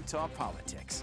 Utah Politics.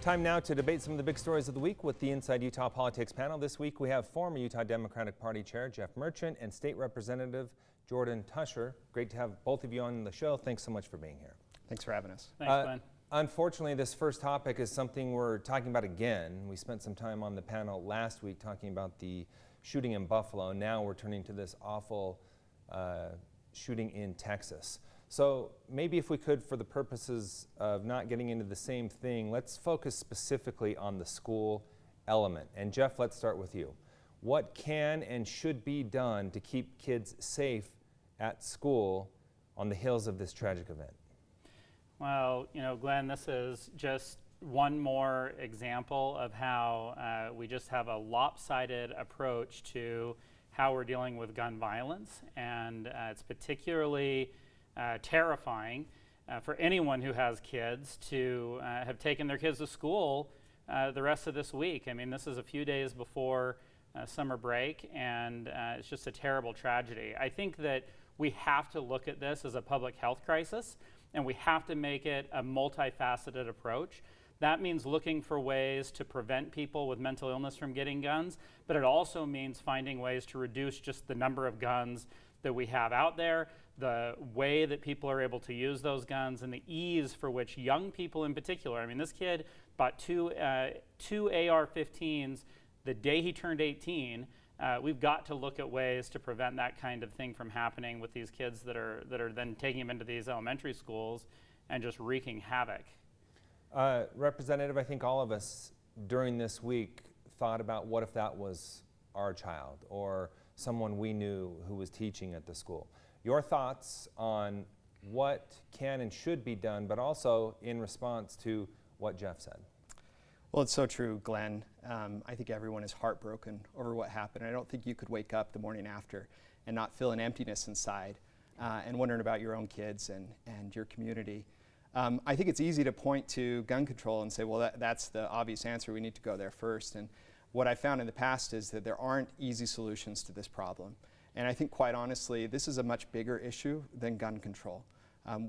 Time now to debate some of the big stories of the week with the Inside Utah Politics panel. This week we have former Utah Democratic Party Chair Jeff Merchant and State Representative Jordan Tusher. Great to have both of you on the show. Thanks so much for being here. Thanks for having us. Thanks, Glenn. Unfortunately, this first topic is something we're talking about again. We spent some time on the panel last week talking about the shooting in Buffalo. Now we're turning to this awful shooting in Texas. So maybe if we could, for the purposes of not getting into the same thing, let's focus specifically on the school element. And Jeff, let's start with you. What can and should be done to keep kids safe at school on the heels of this tragic event? Well, you know, Glenn, this is just one more example of how we just have a lopsided approach to how we're dealing with gun violence. And it's particularly terrifying for anyone who has kids to have taken their kids to school the rest of this week. I mean, this is a few days before summer break, and it's just a terrible tragedy. I think that we have to look at this as a public health crisis, and we have to make it a multifaceted approach. That means looking for ways to prevent people with mental illness from getting guns, but it also means finding ways to reduce just the number of guns that we have out there, the way that people are able to use those guns, and the ease for which young people in particular. I mean, this kid bought two AR-15s the day he turned 18. We've got to look at ways to prevent that kind of thing from happening with these kids that are then taking them into these elementary schools and just wreaking havoc. Representative, I think all of us during this week thought about what if that was our child or someone we knew who was teaching at the school. Your thoughts on what can and should be done, but also in response to what Jeff said. Well, it's so true, Glenn. I think everyone is heartbroken over what happened. I don't think you could wake up the morning after and not feel an emptiness inside and wondering about your own kids and your community. I think it's easy to point to gun control and say, well, that's the obvious answer. We need to go there first. And what I found in the past is that there aren't easy solutions to this problem. And I think, quite honestly, this is a much bigger issue than gun control.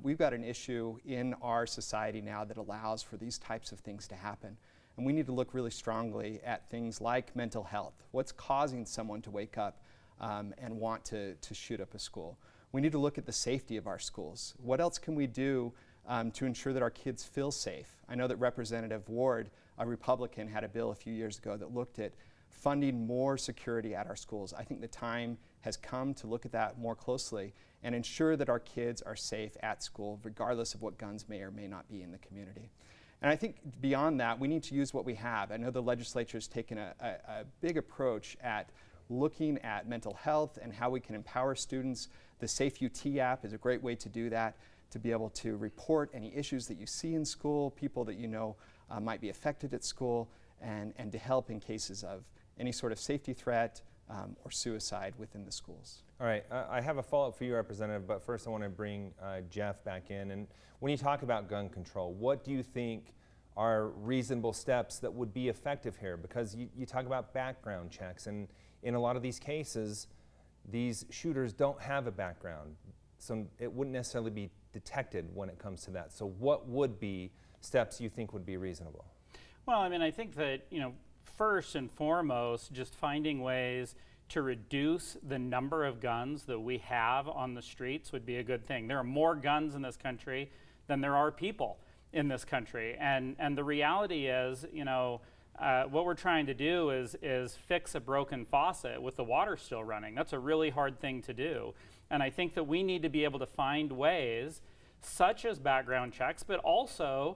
We've got an issue in our society now that allows for these types of things to happen. And we need to look really strongly at things like mental health. What's causing someone to wake up and want to shoot up a school? We need to look at the safety of our schools. What else can we do to ensure that our kids feel safe? I know that Representative Ward, a Republican, had a bill a few years ago that looked at funding more security at our schools. I think the time has come to look at that more closely and ensure that our kids are safe at school, regardless of what guns may or may not be in the community. And I think beyond that, we need to use what we have. I know the legislature has taken a big approach at looking at mental health and how we can empower students. The Safe UT app is a great way to do that, to be able to report any issues that you see in school, people that you know might be affected at school, and to help in cases of any sort of safety threat or suicide within the schools. All right, I have a follow-up for you, Representative, but first I want to bring Jeff back in. And when you talk about gun control, what do you think are reasonable steps that would be effective here? Because you talk about background checks, and in a lot of these cases, these shooters don't have a background, so it wouldn't necessarily be detected when it comes to that. So what would be steps you think would be reasonable? Well, I mean, I think that, you know, first and foremost, just finding ways to reduce the number of guns that we have on the streets would be a good thing. There are more guns in this country than there are people in this country. And the reality is, you know, what we're trying to do is fix a broken faucet with the water still running. That's a really hard thing to do. And I think that we need to be able to find ways, such as background checks, but also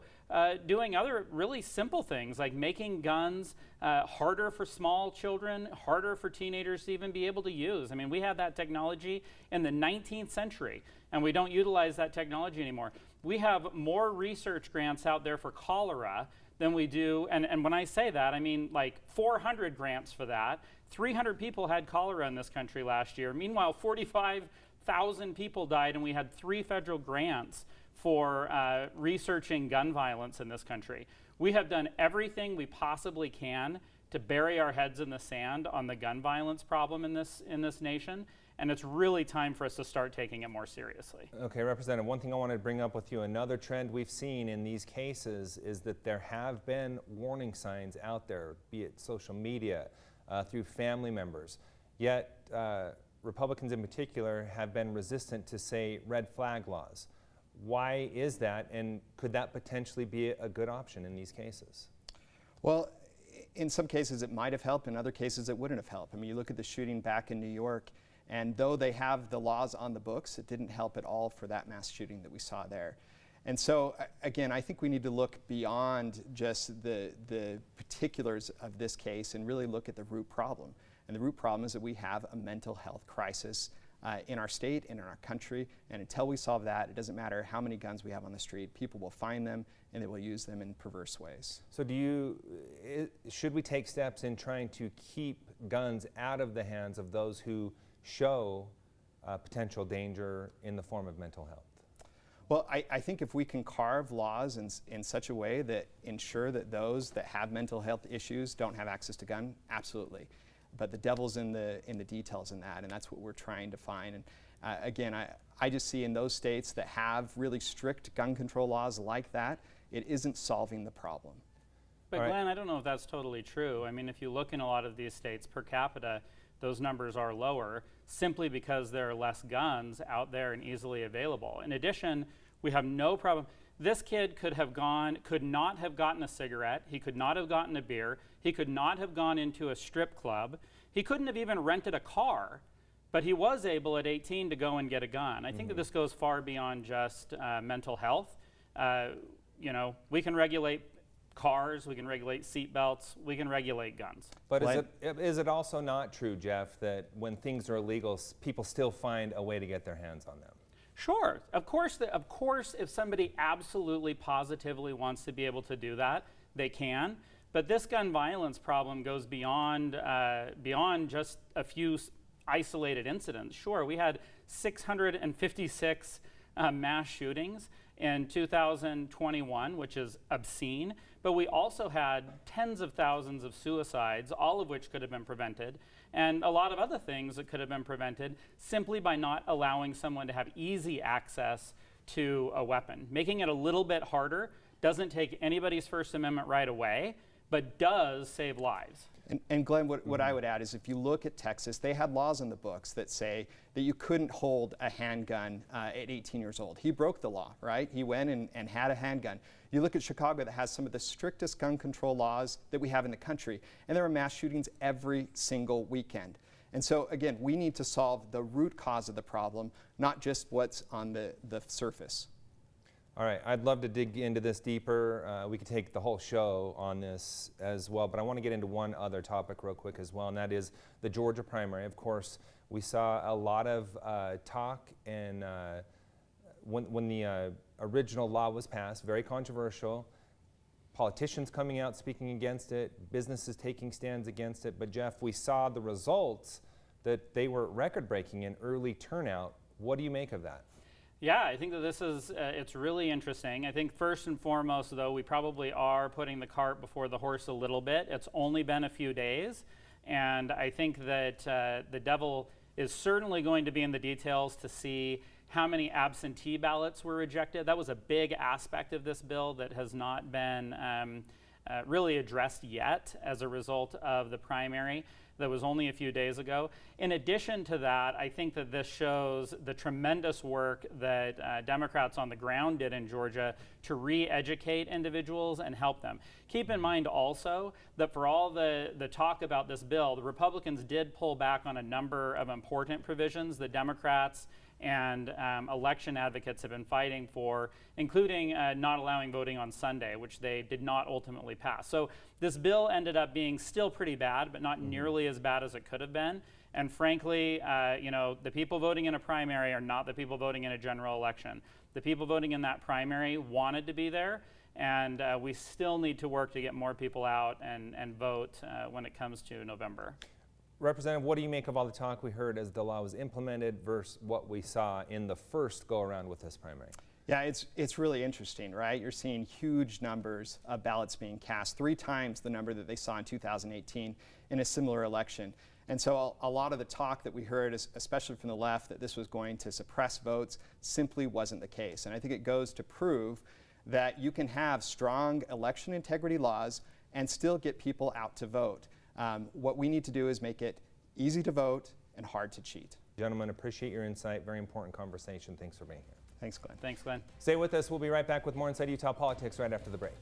doing other really simple things like making guns harder for small children, harder for teenagers to even be able to use. I mean, we had that technology in the 19th century, and we don't utilize that technology anymore. We have more research grants out there for cholera than we do, and when I say that, I mean like 400 grants for that. 300 people had cholera in this country last year. Meanwhile, 45,000 people died, and we had 3 federal grants for researching gun violence in this country. We have done everything we possibly can to bury our heads in the sand on the gun violence problem in this nation. and it's really time for us to start taking it more seriously. Okay, Representative, one thing I wanted to bring up with you, another trend we've seen in these cases is that there have been warning signs out there, be it social media, through family members. Yet, Republicans in particular have been resistant to, say, red flag laws. Why is that, and could that potentially be a good option in these cases? Well, in some cases it might have helped, in other cases it wouldn't have helped. I mean, you look at the shooting back in New York, and though they have the laws on the books, it didn't help at all for that mass shooting that we saw there. And so, again, I think we need to look beyond just the particulars of this case and really look at the root problem. And the root problem is that we have a mental health crisis in our state and in our country. And until we solve that, it doesn't matter how many guns we have on the street. People will find them and they will use them in perverse ways. So should we take steps in trying to keep guns out of the hands of those who show potential danger in the form of mental health? Well, I think if we can carve laws in such a way that ensure that those that have mental health issues don't have access to gun, absolutely. But the devil's in the details in that, and that's what we're trying to find. And again, I just see in those states that have really strict gun control laws like that, it isn't solving the problem. But Glenn, I don't know if that's totally true. I mean, if you look in a lot of these states per capita, those numbers are lower simply because there are less guns out there and easily available. In addition, we have no problem. This kid could not have gotten a cigarette. He could not have gotten a beer. He could not have gone into a strip club. He couldn't have even rented a car, but he was able at 18 to go and get a gun. I think that this goes far beyond just mental health. You know, we can regulate cars, we can regulate seat belts, we can regulate guns. But is it also not true, Jeff, that when things are illegal, people still find a way to get their hands on them? Sure, of course, if somebody absolutely positively wants to be able to do that, they can. But this gun violence problem goes beyond just a few isolated incidents. Sure, we had 656 mass shootings in 2021, which is obscene, but we also had tens of thousands of suicides, all of which could have been prevented, and a lot of other things that could have been prevented simply by not allowing someone to have easy access to a weapon. Making it a little bit harder doesn't take anybody's First Amendment right away, but does save lives. And Glenn, what I would add is if you look at Texas, they had laws in the books that say that you couldn't hold a handgun at 18 years old. He broke the law, right? He went and had a handgun. You look at Chicago that has some of the strictest gun control laws that we have in the country, and there are mass shootings every single weekend. And so again, we need to solve the root cause of the problem, not just what's on the surface. All right, I'd love to dig into this deeper. We could take the whole show on this as well, but I want to get into one other topic real quick as well, and that is the Georgia primary. Of course, we saw a lot of talk and when the original law was passed, very controversial, politicians coming out speaking against it, businesses taking stands against it, but Jeff, we saw the results that they were record-breaking in early turnout. What do you make of that? Yeah, I think that this is, it's really interesting. I think first and foremost, though, we probably are putting the cart before the horse a little bit. It's only been a few days, and I think that the devil is certainly going to be in the details to see how many absentee ballots were rejected. That was a big aspect of this bill that has not been really addressed yet as a result of the primary that was only a few days ago. In addition to that, I think that this shows the tremendous work that Democrats on the ground did in Georgia to re-educate individuals and help them. Keep in mind also that for all the talk about this bill, the Republicans did pull back on a number of important provisions that Democrats and election advocates have been fighting for, including not allowing voting on Sunday, which they did not ultimately pass. So this bill ended up being still pretty bad, but not nearly as bad as it could have been. And frankly, you know, the people voting in a primary are not the people voting in a general election. The people voting in that primary wanted to be there, and we still need to work to get more people out and vote when it comes to November. Representative, what do you make of all the talk we heard as the law was implemented versus what we saw in the first go-around with this primary? Yeah, it's really interesting, right? You're seeing huge numbers of ballots being cast, 3 times the number that they saw in 2018 in a similar election. And so a lot of the talk that we heard, especially from the left, that this was going to suppress votes simply wasn't the case. And I think it goes to prove that you can have strong election integrity laws and still get people out to vote. What we need to do is make it easy to vote and hard to cheat. Gentlemen, appreciate your insight. Very important conversation. Thanks for being here. Thanks, Glenn. Thanks, Glenn. Stay with us. We'll be right back with more Inside Utah Politics right after the break.